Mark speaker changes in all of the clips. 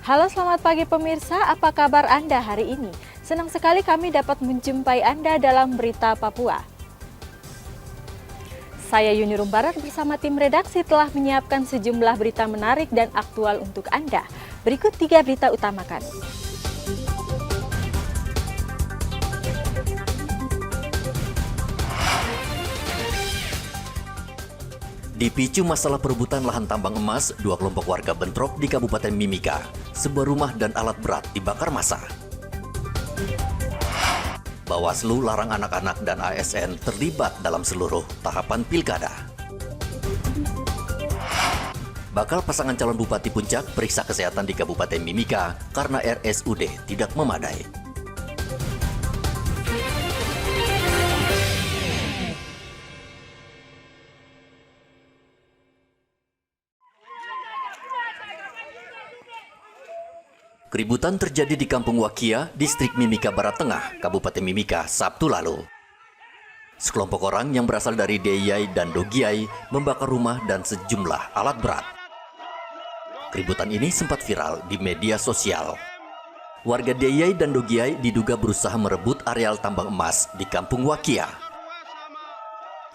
Speaker 1: Halo, selamat pagi pemirsa, apa kabar Anda hari ini? Senang sekali kami dapat menjumpai Anda dalam Berita Papua. Saya Yuni Rumbarat bersama tim redaksi telah menyiapkan sejumlah berita menarik dan aktual untuk Anda. Berikut 3 berita utama kami.
Speaker 2: Dipicu masalah perebutan lahan tambang emas, 2 kelompok warga bentrok di Kabupaten Mimika. Sebuah rumah dan alat berat dibakar massa. Bawaslu larang anak-anak dan ASN terlibat dalam seluruh tahapan pilkada. Bakal pasangan calon Bupati Puncak periksa kesehatan di Kabupaten Mimika karena RSUD tidak memadai. Keributan terjadi di Kampung Wakia, Distrik Mimika Barat Tengah, Kabupaten Mimika, Sabtu lalu. Sekelompok orang yang berasal dari Deyai dan Dogiai membakar rumah dan sejumlah alat berat. Keributan ini sempat viral di media sosial. Warga Deyai dan Dogiai diduga berusaha merebut areal tambang emas di Kampung Wakia.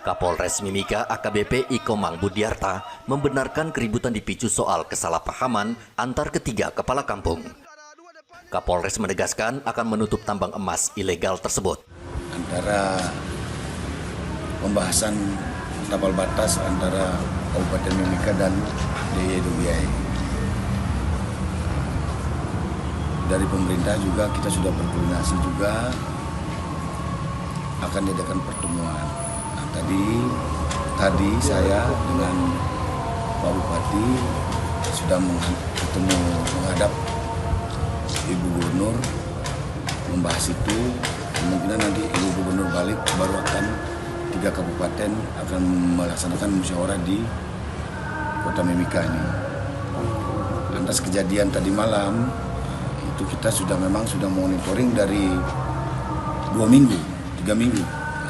Speaker 2: Kapolres Mimika AKBP Ikomang Budiarta membenarkan keributan dipicu soal kesalahpahaman antar ketiga kepala kampung. Kapolres menegaskan akan menutup tambang emas ilegal tersebut.
Speaker 3: Antara pembahasan tapal batas antara Kabupaten Mimika dan Deyai. Dari pemerintah juga kita sudah berkoordinasi juga akan diadakan pertemuan. Nah, tadi saya dengan Pak Bupati sudah menghadap Ibu Gubernur membahas itu. Kemungkinan nanti Ibu Gubernur balik baru akan 3 kabupaten akan melaksanakan musyawarah di Kota Mimika ini. Atas kejadian tadi malam itu kita sudah monitoring dari 3 minggu.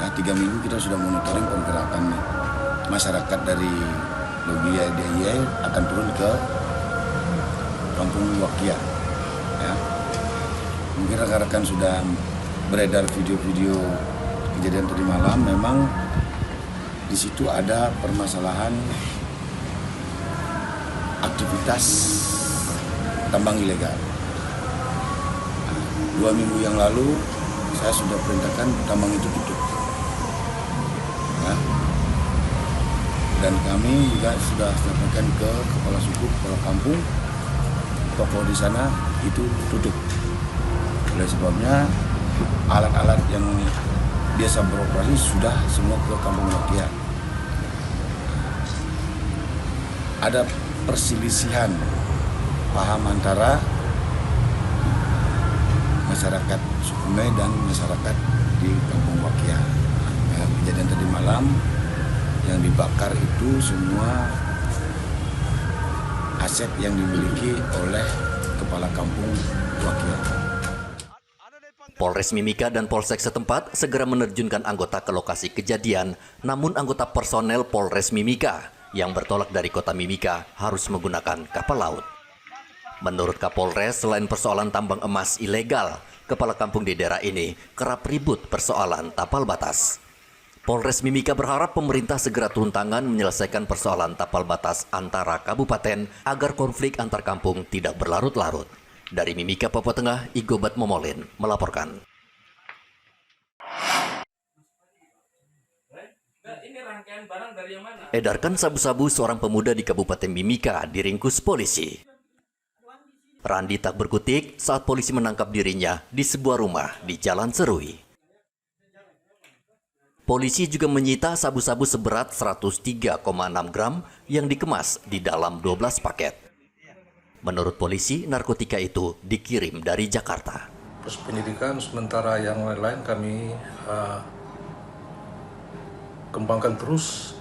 Speaker 3: Ya, 3 minggu kita sudah monitoring pergerakan masyarakat dari Deyai akan turun ke Kampung Wakia. Ya. Mungkin rekan-rekan sudah beredar video-video kejadian tadi malam. Memang di situ ada permasalahan aktivitas tambang ilegal. 2 minggu yang lalu saya sudah perintahkan tambang itu tutup. Ya. Dan kami juga sudah sampaikan ke kepala suku, kepala kampung, toko di sana itu tutup. Oleh sebabnya alat-alat yang biasa beroperasi sudah semua ke Kampung Wakia. Ada perselisihan paham antara masyarakat Sukume dan masyarakat di Kampung Wakia. Ya, kejadian tadi malam yang dibakar itu semua aset yang dimiliki oleh kepala Kampung Wakia.
Speaker 2: Polres Mimika dan Polsek setempat segera menerjunkan anggota ke lokasi kejadian, namun anggota personel Polres Mimika yang bertolak dari kota Mimika harus menggunakan kapal laut. Menurut Kapolres, selain persoalan tambang emas ilegal, kepala kampung di daerah ini kerap ribut persoalan tapal batas. Polres Mimika berharap pemerintah segera turun tangan menyelesaikan persoalan tapal batas antara kabupaten agar konflik antar kampung tidak berlarut-larut. Dari Mimika, Papua Tengah, Igobat Momolin melaporkan. Edarkan sabu-sabu seorang pemuda di Kabupaten Mimika diringkus polisi. Randi tak berkutik saat polisi menangkap dirinya di sebuah rumah di Jalan Serui. Polisi juga menyita sabu-sabu seberat 103,6 gram yang dikemas di dalam 12 paket. Menurut polisi, narkotika itu dikirim dari Jakarta.
Speaker 4: Terus penyidikan sementara yang lain-lain kami kembangkan terus.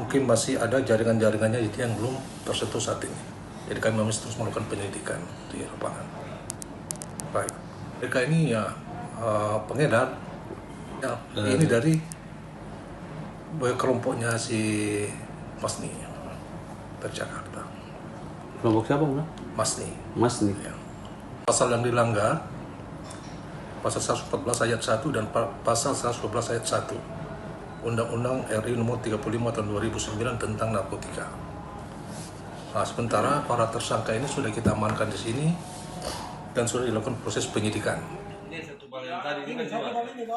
Speaker 4: Mungkin masih ada jaringan-jaringannya yang belum tersentuh saat ini. Jadi kami masih terus melakukan penyelidikan di lapangan. Baik, mereka ini ya pengedar. Ya, ini dari kelompoknya si Masni dari Jakarta.
Speaker 5: Kelompok siapa, Bang?
Speaker 4: Masni.
Speaker 5: Ya.
Speaker 4: Pasal yang dilanggar, pasal 114 ayat 1 dan pasal 112 ayat 1 Undang-Undang RI nomor 35 tahun 2009 tentang narkotika. Nah, sementara para tersangka ini sudah kita amankan di sini dan sudah dilakukan proses penyidikan.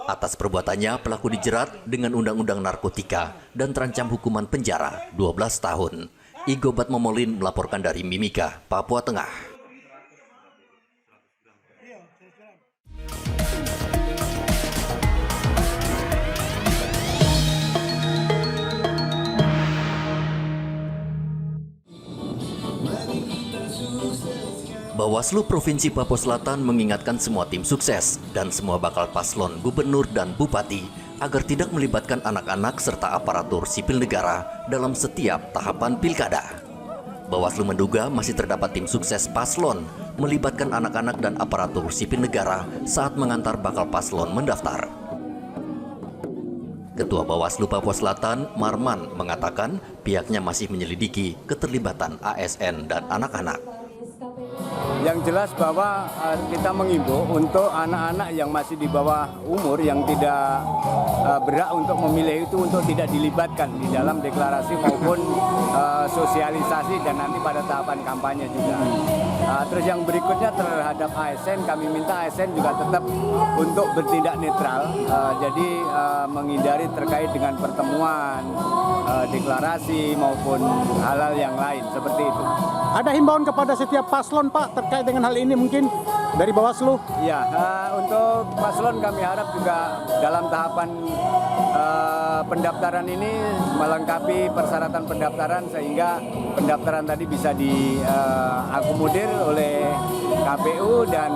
Speaker 2: Atas perbuatannya, pelaku dijerat dengan Undang-Undang Narkotika dan terancam hukuman penjara 12 tahun. Igobat Momolin melaporkan dari Mimika, Papua Tengah. Bawaslu Provinsi Papua Selatan mengingatkan semua tim sukses dan semua bakal paslon gubernur dan bupati agar tidak melibatkan anak-anak serta aparatur sipil negara dalam setiap tahapan pilkada. Bawaslu menduga masih terdapat tim sukses paslon melibatkan anak-anak dan aparatur sipil negara saat mengantar bakal paslon mendaftar. Ketua Bawaslu Papua Selatan, Marman, mengatakan pihaknya masih menyelidiki keterlibatan ASN dan anak-anak.
Speaker 6: Yang jelas bahwa kita mengimbau untuk anak-anak yang masih di bawah umur yang tidak berhak untuk memilih itu untuk tidak dilibatkan di dalam deklarasi maupun sosialisasi dan nanti pada tahapan kampanye juga. Terus yang berikutnya terhadap ASN, kami minta ASN juga tetap untuk bertindak netral, jadi menghindari terkait dengan pertemuan, deklarasi maupun hal-hal yang lain seperti itu.
Speaker 5: Ada himbauan kepada setiap paslon, Pak, terkait dengan hal ini mungkin dari Bawaslu?
Speaker 6: Ya, untuk paslon kami harap juga dalam tahapan pendaftaran ini melengkapi persyaratan pendaftaran sehingga pendaftaran tadi bisa diakomodir oleh KPU dan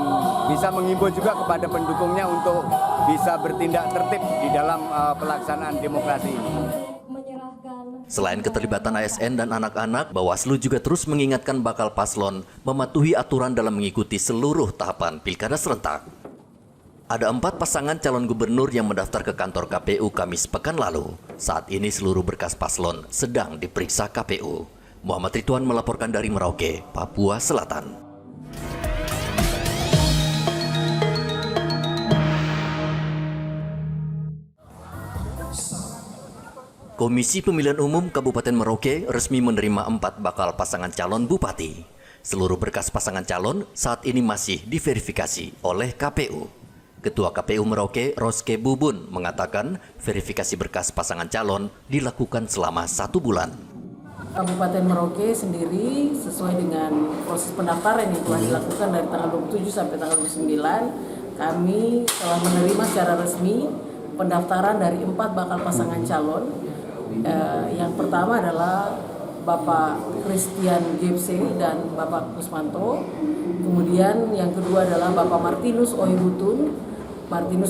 Speaker 6: bisa menghimbau juga kepada pendukungnya untuk bisa bertindak tertib di dalam pelaksanaan demokrasi ini.
Speaker 2: Selain keterlibatan ASN dan anak-anak, Bawaslu juga terus mengingatkan bakal paslon mematuhi aturan dalam mengikuti seluruh tahapan pilkada serentak. Ada 4 pasangan calon gubernur yang mendaftar ke kantor KPU Kamis pekan lalu. Saat ini seluruh berkas paslon sedang diperiksa KPU. Muhammad Ridwan melaporkan dari Merauke, Papua Selatan. Komisi Pemilihan Umum Kabupaten Merauke resmi menerima 4 bakal pasangan calon bupati. Seluruh berkas pasangan calon saat ini masih diverifikasi oleh KPU. Ketua KPU Merauke, Roske Bubun, mengatakan verifikasi berkas pasangan calon dilakukan selama 1 bulan.
Speaker 7: Kabupaten Merauke sendiri sesuai dengan proses pendaftaran yang telah dilakukan dari tanggal 27 sampai tanggal 29, kami telah menerima secara resmi pendaftaran dari 4 bakal pasangan calon. Yang pertama adalah Bapak Christian Gebse dan Bapak Kusmanto. Kemudian yang kedua adalah Bapak Martinus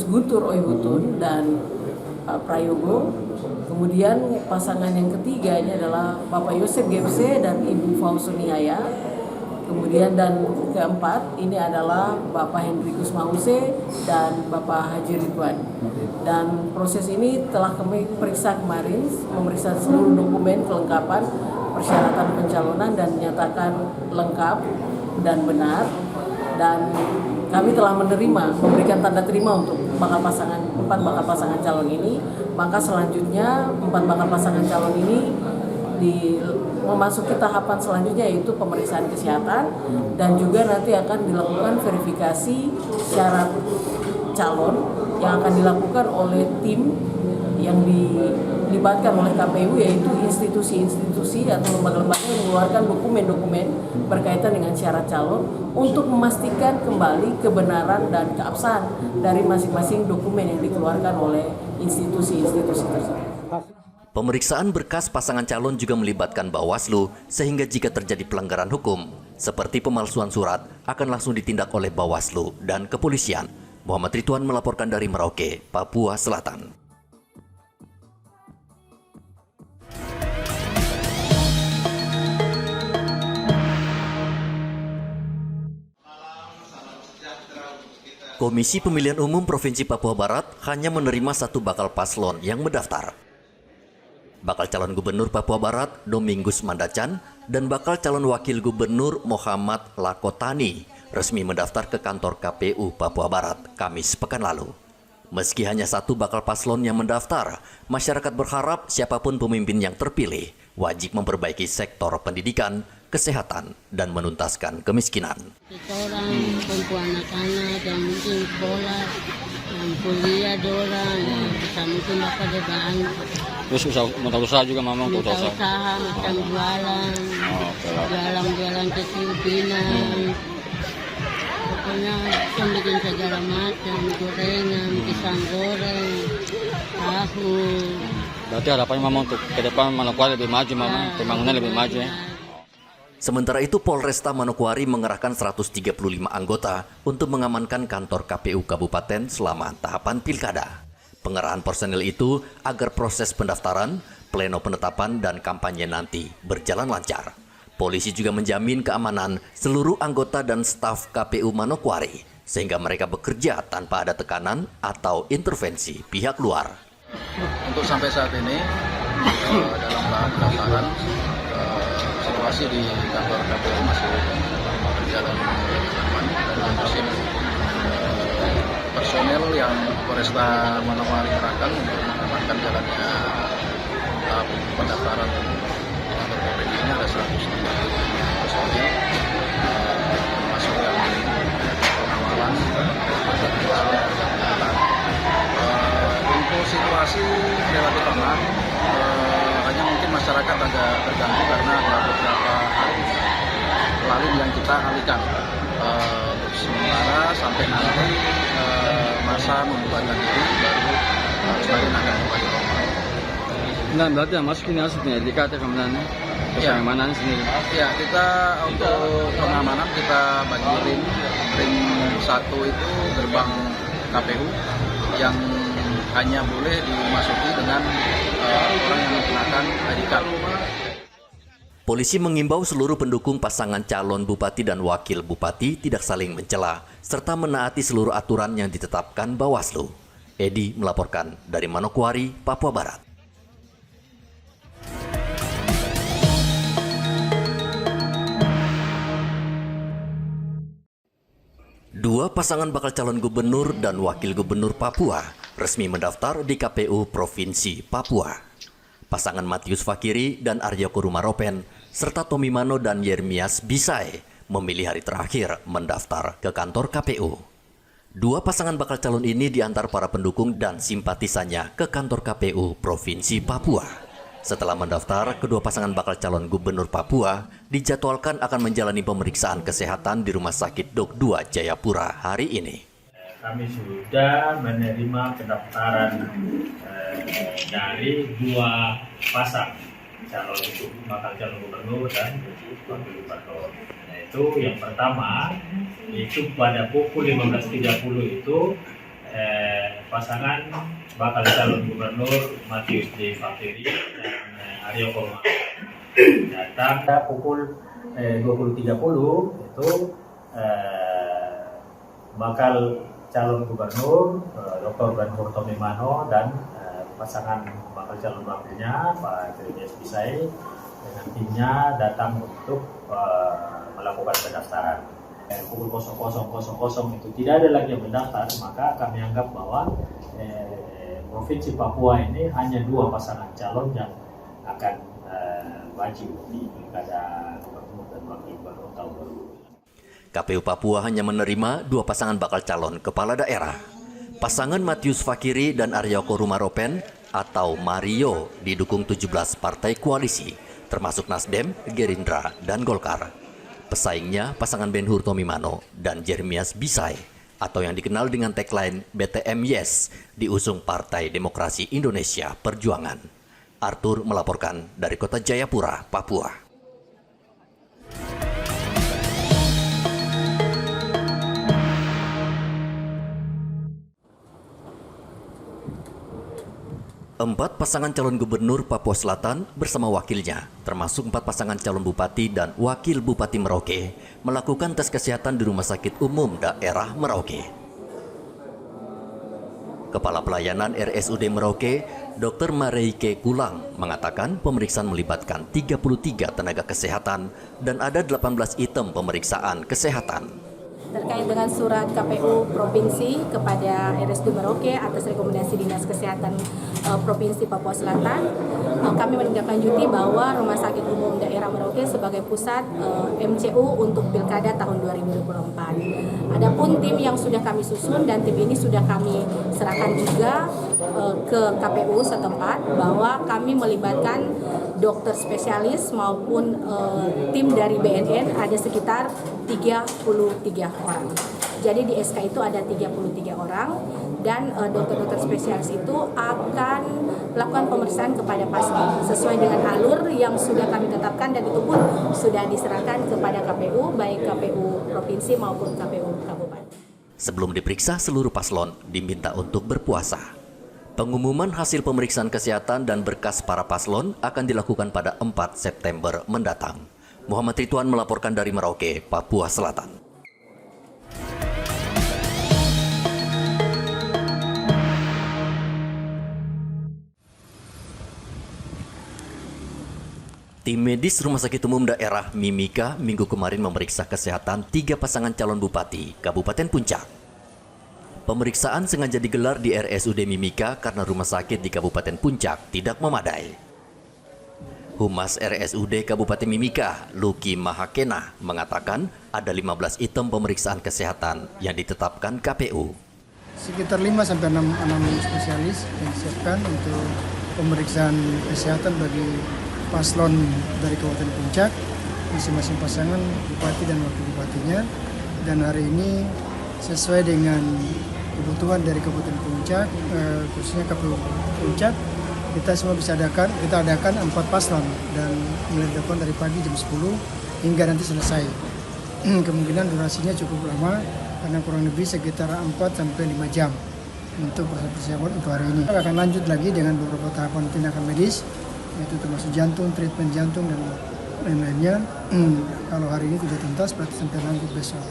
Speaker 7: Guntur Oibutun dan Pak Prayogo. Kemudian pasangan yang ketiga ini adalah Bapak Yosef Gebse dan Ibu Fausuniaya. Kemudian dan keempat ini adalah Bapak Hendrikus Mause dan Bapak Haji Ridwan. Dan proses ini telah kami periksa kemarin, memeriksa seluruh dokumen kelengkapan persyaratan pencalonan dan dinyatakan lengkap dan benar. Dan kami telah memberikan tanda terima untuk 4 bakal pasangan calon ini. Maka selanjutnya 4 bakal pasangan calon ini memasuki tahapan selanjutnya yaitu pemeriksaan kesehatan dan juga nanti akan dilakukan verifikasi syarat calon yang akan dilakukan oleh tim yang dilibatkan oleh KPU, yaitu institusi-institusi atau lembaga-lembaga yang mengeluarkan dokumen-dokumen berkaitan dengan syarat calon untuk memastikan kembali kebenaran dan keabsahan dari masing-masing dokumen yang dikeluarkan oleh institusi-institusi tersebut.
Speaker 2: Pemeriksaan berkas pasangan calon juga melibatkan Bawaslu, sehingga jika terjadi pelanggaran hukum, seperti pemalsuan surat, akan langsung ditindak oleh Bawaslu dan kepolisian. Muhammad Ridwan melaporkan dari Merauke, Papua Selatan. Komisi Pemilihan Umum Provinsi Papua Barat hanya menerima 1 bakal paslon yang mendaftar. bakal calon gubernur Papua Barat Domingus Mandacan dan bakal calon wakil gubernur Muhammad Lakotani resmi mendaftar ke kantor KPU Papua Barat Kamis pekan lalu. Meski hanya satu bakal paslon yang mendaftar, masyarakat berharap siapapun pemimpin yang terpilih wajib memperbaiki sektor pendidikan, kesehatan, dan menuntaskan kemiskinan.
Speaker 8: Kita orang perempuan anak-anak yang mungkin sekolah, yang kuliah dorang, bisa mungkin dapat depan.
Speaker 9: Terus usaha juga mama untuk
Speaker 8: usaha macam jualan, jualan kecil pinang. Pokoknya kita bikin segala macam, gorengan, pisang goreng, tahu.
Speaker 9: Berarti harapannya mama untuk ke depan Manokwari lebih maju, mama, pembangunan lebih maju ya.
Speaker 2: Sementara itu, Polresta Manokwari mengerahkan 135 anggota untuk mengamankan kantor KPU Kabupaten selama tahapan pilkada. Pengerahan personel itu agar proses pendaftaran, pleno penetapan, dan kampanye nanti berjalan lancar. Polisi juga menjamin keamanan seluruh anggota dan staf KPU Manokwari, sehingga mereka bekerja tanpa ada tekanan atau intervensi pihak luar.
Speaker 10: Untuk sampai saat ini, dalam tahap pendaftaran, situasi di kantor KPU masih berjalan aman dan kondusif. Personel yang Polresta Manokwari kerahkan untuk mengamankan jalannya tahap pendaftaran di kantor KPU ini ada 100 personel, termasuk yang pengawalan untuk situasi relatif aman. Hanya mungkin masyarakat agak terganggu karena ada beberapa arus lalu yang kita alihkan. Sementara sampai nanti masa membubarkan diri baru sebagian akan kembali normal.
Speaker 9: Nah, berarti yang masuk ini harus penyelidikan keamanan pengamanan sendiri.
Speaker 10: Ya, kita untuk pengamanan kita bagi ring 1 itu gerbang KPU yang hanya boleh dimasuki dengan orang yang menggunakan ID card.
Speaker 2: Polisi mengimbau seluruh pendukung pasangan calon bupati dan wakil bupati tidak saling mencela, serta menaati seluruh aturan yang ditetapkan Bawaslu. Edi melaporkan dari Manokwari, Papua Barat. Dua pasangan bakal calon gubernur dan wakil gubernur Papua resmi mendaftar di KPU Provinsi Papua. Pasangan Matius Fakiri dan Aryo Kurumaropen serta Tommy Mano dan Yermias Bisai memilih hari terakhir mendaftar ke kantor KPU. Dua pasangan bakal calon ini diantar para pendukung dan simpatisannya ke kantor KPU Provinsi Papua. Setelah mendaftar, kedua pasangan bakal calon gubernur Papua dijadwalkan akan menjalani pemeriksaan kesehatan di Rumah Sakit Dok 2 Jayapura hari ini.
Speaker 11: Kami sudah menerima pendaftaran dari dua pasang bakal calon gubernur dan wakil gubernur. Yaitu yang pertama itu pada pukul 15.30 itu pasangan bakal calon gubernur Matius D. Fakiri dan Aryo Kurumaropen datang pada pukul 20.30 itu bakal calon gubernur Dr. Ben-Hur Tommy Mano dan pasangan bakal calon wakilnya Pak Yermias Bisai dengan timnya datang untuk melakukan pendaftaran. Pukul 00.00 itu tidak ada lagi yang mendaftar, maka kami anggap bahwa Provinsi Papua ini hanya dua pasangan calon yang akan maju di pilkada gubernur dan wakil gubernur tahun 2020.
Speaker 2: KPU Papua hanya menerima dua pasangan bakal calon kepala daerah. Pasangan Matius Fakiri dan Aryo Kurumaropen atau Mario didukung 17 partai koalisi, termasuk Nasdem, Gerindra, dan Golkar. Pesaingnya pasangan Ben-Hur Tommy Mano dan Yermias Bisai atau yang dikenal dengan tagline BTM Yes diusung Partai Demokrasi Indonesia Perjuangan. Arthur melaporkan dari Kota Jayapura, Papua. Empat pasangan calon gubernur Papua Selatan bersama wakilnya, termasuk 4 pasangan calon bupati dan wakil bupati Merauke, melakukan tes kesehatan di Rumah Sakit Umum Daerah Merauke. Kepala Pelayanan RSUD Merauke, Dr. Mareike Kulang, mengatakan pemeriksaan melibatkan 33 tenaga kesehatan dan ada 18 item pemeriksaan kesehatan.
Speaker 12: Terkait dengan surat KPU Provinsi kepada RSUD Merauke atas rekomendasi Dinas Kesehatan Provinsi Papua Selatan, kami menindaklanjuti bahwa Rumah Sakit Umum Daerah Merauke sebagai pusat MCU untuk Pilkada tahun 2024. Adapun tim yang sudah kami susun dan tim ini sudah kami serahkan juga ke KPU setempat bahwa kami melibatkan dokter spesialis maupun tim dari BNN ada sekitar 33 orang. Jadi di SK itu ada 33 orang dan dokter-dokter spesialis itu akan melakukan pemeriksaan kepada pasien sesuai dengan alur yang sudah kami tetapkan dan itu pun sudah diserahkan kepada KPU, baik KPU Provinsi maupun KPU Kabupaten.
Speaker 2: Sebelum diperiksa, seluruh paslon diminta untuk berpuasa. Pengumuman hasil pemeriksaan kesehatan dan berkas para paslon akan dilakukan pada 4 September mendatang. Muhammad Ridwan melaporkan dari Merauke, Papua Selatan. Tim medis Rumah Sakit Umum Daerah Mimika minggu kemarin memeriksa kesehatan 3 pasangan calon bupati Kabupaten Puncak. Pemeriksaan sengaja digelar di RSUD Mimika karena rumah sakit di Kabupaten Puncak tidak memadai. Humas RSUD Kabupaten Mimika, Luki Mahakena, mengatakan ada 15 item pemeriksaan kesehatan yang ditetapkan KPU.
Speaker 13: Sekitar 5-6 spesialis yang disiapkan untuk pemeriksaan kesehatan bagi paslon dari Kabupaten Puncak, masing-masing pasangan bupati dan wakil bupatinya. Dan hari ini sesuai dengan kebutuhan dari Kabupaten Puncak, khususnya KPU Puncak, kita semua bisa kita adakan 4 paslon dan mulai dilakukan dari pagi jam 10 hingga nanti selesai. Kemungkinan durasinya cukup lama karena kurang lebih sekitar 4-5 jam untuk persiapan untuk hari ini. Kita akan lanjut lagi dengan beberapa tahapan tindakan medis, yaitu termasuk jantung, treatment jantung dan lain-lainnya. Kalau hari ini tidak tuntas berarti sampai lanjut besok.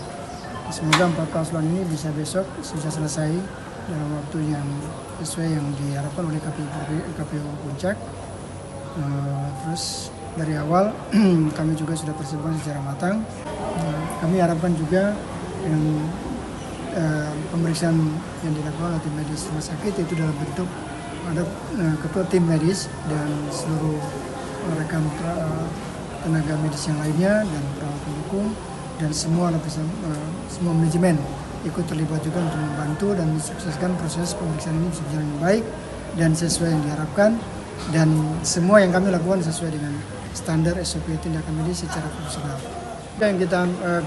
Speaker 13: Semoga 4 paslon ini bisa besok sudah selesai dalam waktu yang sesuai yang diharapkan oleh KPU Puncak. Terus dari awal kami juga sudah persiapkan secara matang. Kami harapkan juga dengan pemeriksaan yang dilakukan oleh tim medis rumah sakit itu dalam bentuk ada ketua tim medis dan seluruh rekan tenaga medis yang lainnya dan perawat pendukung dan semua manajemen ikut terlibat juga untuk membantu dan mensukseskan proses pemeriksaan ini bisa berjalan dengan baik dan sesuai yang diharapkan, dan semua yang kami lakukan sesuai dengan standar SOP tindakan medis secara profesional. Yang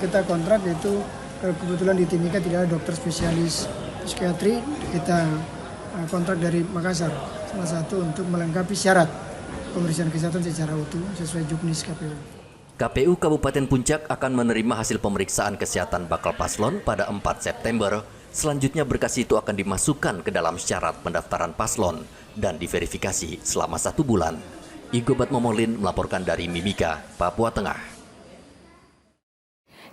Speaker 13: kita kontrak itu kebetulan di Timika tidak ada dokter spesialis psikiatri, kita kontrak dari Makassar, salah satu untuk melengkapi syarat pemeriksaan kesehatan secara utuh sesuai juknis KPU.
Speaker 2: KPU Kabupaten Puncak akan menerima hasil pemeriksaan kesehatan bakal paslon pada 4 September. Selanjutnya berkas itu akan dimasukkan ke dalam syarat pendaftaran paslon dan diverifikasi selama 1 bulan. Igobat Momolin melaporkan dari Mimika, Papua Tengah.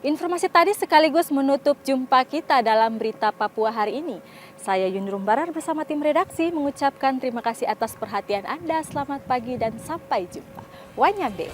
Speaker 1: Informasi tadi sekaligus menutup jumpa kita dalam berita Papua hari ini. Saya Yunrum Barar bersama tim redaksi mengucapkan terima kasih atas perhatian Anda. Selamat pagi dan sampai jumpa. Wanyabde.